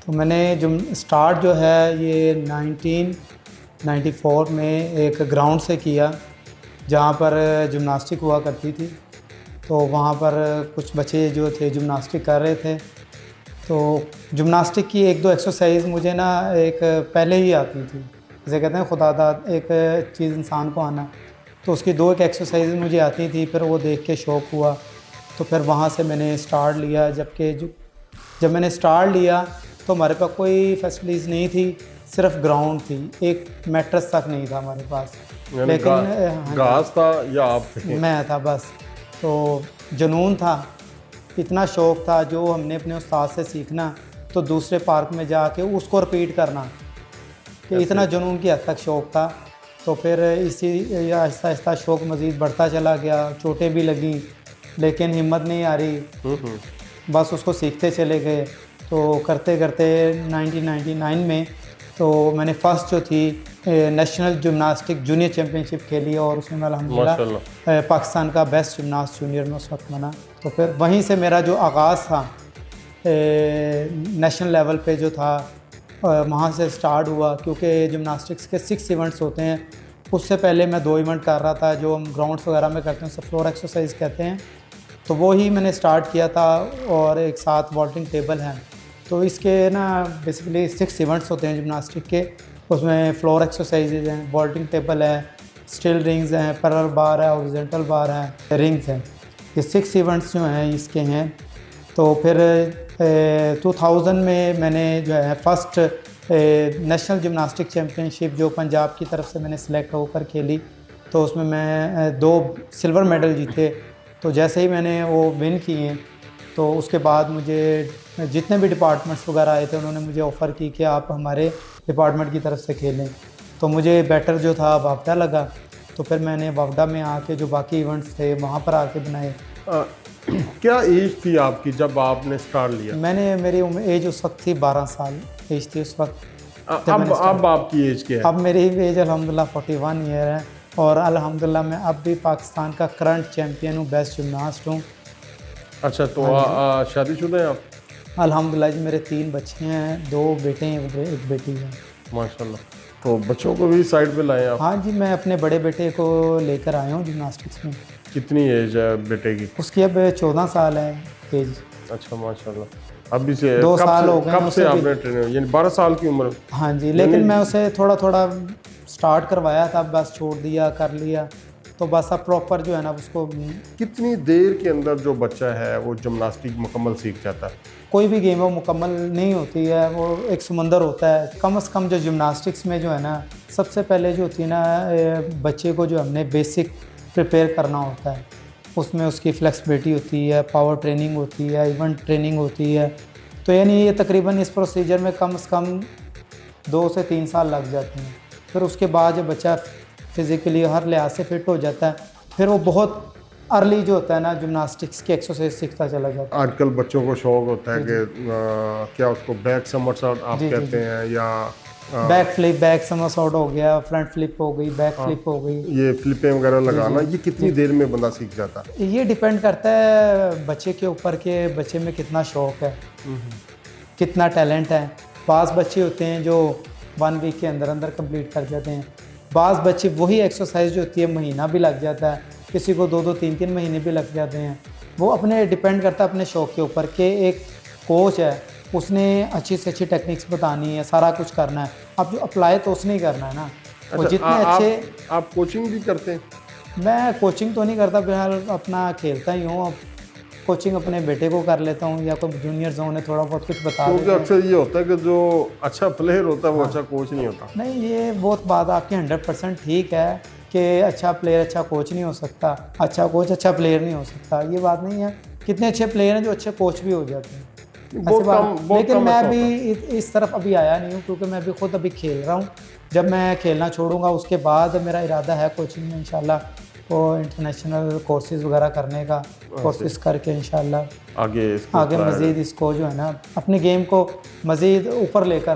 तो मैंने जो स्टार्ट जो है ये 1994 में एक ग्राउंड से किया जहाँ पर जिम्नास्टिक हुआ करती थी। तो वहाँ पर कुछ बच्चे जो थे जिम्नास्टिक कर रहे थे, तो जिम्नास्टिक की एक दो एक्सरसाइज मुझे ना एक पहले ही आती थी। जैसे कहते हैं खुदादाद एक चीज़ इंसान को आना, तो उसकी दो एक एक्सरसाइज मुझे आती थी। फिर वो देख के शौक़ हुआ, तो फिर वहाँ से मैंने स्टार्ट लिया। जब मैंने स्टार्ट लिया तो हमारे पास कोई फैसिलिटीज़ नहीं थी, सिर्फ ग्राउंड थी, एक मैट्रेस तक नहीं था हमारे पास। लेकिन घास था या आप थे? मैं था बस। तो जुनून था, इतना शौक़ था जो हमने अपने उस्ताद से सीखना, तो दूसरे पार्क में जाके उसको रिपीट करना, कि इतना जुनून की हद तक शौक़ था। तो फिर इसी आहिस्ता आहिस्ता शौक़ मज़ीद बढ़ता चला गया। चोटें भी लगी लेकिन हिम्मत नहीं आ रही, बस उसको सीखते चले गए। तो करते करते 1999 में तो मैंने फ़र्स्ट जो थी नेशनल जिम्नास्टिक जूनियर चैम्पियनशिप खेली, और उसमें मैं अल्हम्दुलिल्लाह पाकिस्तान का बेस्ट जिम्नास्ट जूनियर में उस वक्त बना। तो फिर वहीं से मेरा जो आगाज़ था नेशनल लेवल पे जो था वहाँ से स्टार्ट हुआ। क्योंकि जिम्नास्टिक्स के 6 इवेंट्स होते हैं, उससे पहले मैं 2 इवेंट कर रहा था जो हम ग्राउंड्स वगैरह में करते हैं, उसे फ्लोर एक्सरसाइज कहते हैं। तो वो ही मैंने स्टार्ट किया था, और एक साथ वॉल्टिंग टेबल है। तो इसके ना बेसिकली 6 इवेंट्स होते हैं जिम्नास्टिक के। उसमें फ्लोर एक्सरसाइजेज हैं, वॉल्टिंग टेबल है, स्टिल रिंग्स हैं, पैरेलल बार है, हॉरिजॉन्टल बार है, रिंग्स हैं। ये 6 इवेंट्स जो हैं इसके हैं। तो फिर 2000 में मैंने जो है फर्स्ट नेशनल जिम्नास्टिक चैम्पियनशिप जो पंजाब की तरफ से मैंने सेलेक्ट होकर खेली, तो उसमें मैं 2 सिल्वर मेडल जीते। तो जैसे ही मैंने वो विन किए, तो उसके बाद मुझे जितने भी डिपार्टमेंट्स वगैरह आए थे उन्होंने मुझे ऑफ़र की कि आप हमारे डिपार्टमेंट की तरफ से खेलें। तो मुझे बेटर जो था वापडा लगा, तो फिर मैंने वापडा में आके जो बाकी इवेंट्स थे वहाँ पर आके बनाए। क्या एज थी आपकी जब आपने स्टार्ट लिया? मेरी एज उस वक्त थी 12 साल एज थी उस वक्त। अब आपकी एज क्या है? अब मेरी एज अल्हम्दुलिल्लाह 41 ईयर है, और अल्हम्दुलिल्लाह मैं अब भी पाकिस्तान का करंट चैम्पियन हूँ, बेस्ट जिम्नास्ट हूँ। अच्छा, तो शादीशुदा हैं आप? अल्हम्दुलिल्लाह जी, मेरे 3 बच्चे हैं, 2 बेटे हैं, एक बेटी है। माशाल्लाह। तो बच्चों को भी साइड पे लाए आप? हाँ जी, मैं अपने बड़े बेटे को लेकर आया हूँ जिम्नास्टिक्स में। कितनी एज है बेटे की? उसकी अब 14 साल है एज। अच्छा माशाल्लाह। अभी से 2 साल हो गए। कब से आपने ट्रेनिंग, यानी 12 साल की उम्र? हाँ जी, लेकिन मैं उसे थोड़ा थोड़ा स्टार्ट करवाया था, बस छोड़ दिया, कर लिया। तो बस अब प्रॉपर जो है ना उसको। कितनी देर के अंदर जो बच्चा है वो जिम्नास्टिक मुकम्मल सीख जाता है? कोई भी गेम वो मुकम्मल नहीं होती है, वो एक समंदर होता है। कम से कम जो जिम्नास्टिक्स में जो है ना, सबसे पहले जो होती है ना, बच्चे को जो हमने बेसिक प्रिपेयर करना होता है। उसमें उसकी फ्लेक्सिबिलिटी होती है, पावर ट्रेनिंग होती है, इवेंट ट्रेनिंग होती है। तो यानी ये तकरीबन इस प्रोसीजर में कम से कम 2 से 3 साल लग जाते हैं। फिर उसके बाद जब बच्चा फिज़िकली हर लिहाज से फिट हो जाता है, फिर वो बहुत अर्ली जो होता है ना जिम्नास्टिक्स की एक्सरसाइज सीखता चला जाता है। आजकल बच्चों को शौक होता है कि क्या उसको बैक समरसॉल्ट आप कहते हैं, या बैक फ्लिप, बैक समरसॉल्ट हो गया, फ्रंट फ्लिप हो गई, बैक फ्लिप हो गई, ये फ्लिपें वगैरह लगाना, ये कितनी देर में बंदा सीख जाता है? ये डिपेंड करता है बच्चे के ऊपर के बच्चे में कितना शौक़ है, कितना टैलेंट है। बाज़ बच्चे होते हैं जो 1 वीक के अंदर अंदर कंप्लीट कर जाते हैं। बाज़ बच्चे वही एक्सरसाइज जो होती है महीना भी लग जाता है, किसी को 2-2, 3-3 महीने भी लग जाते हैं। वो अपने डिपेंड करता है अपने शौक़ के ऊपर कि एक कोच है, उसने अच्छी से अच्छी टेक्निक्स बतानी है, सारा कुछ करना है। अब जो अप्लाई तो उसने ही करना है ना। अच्छा, जितने अच्छे आप कोचिंग भी करते हैं? मैं कोचिंग तो नहीं करता, फिलहाल अपना खेलता ही हूँ। कोचिंग अपने बेटे को कर लेता हूँ, या कोई जूनियर जोन है थोड़ा बहुत कुछ बता देते हैं। क्योंकि अक्सर ये होता है कि जो अच्छा प्लेयर होता है वो अच्छा कोच नहीं होता। नहीं, ये बहुत बात आपकी 100% ठीक है कि अच्छा प्लेयर अच्छा कोच नहीं हो सकता, अच्छा कोच अच्छा प्लेयर नहीं हो सकता, ये बात नहीं है। कितने अच्छे प्लेयर हैं जो अच्छे कोच भी हो जाते हैं, लेकिन मैं भी इस तरफ अभी आया नहीं हूँ, क्योंकि मैं भी खुद अभी खेल रहा हूँ। जब मैं खेलना छोड़ूंगा उसके बाद मेरा इरादा है कोचिंग में इंशाल्लाह वो इंटरनेशनल कोर्सेज़ वगैरह करने का, कोर्सेज़ करके इंशाल्लाह आगे मज़ीद इसको जो है ना अपने गेम को मज़ीद ऊपर लेकर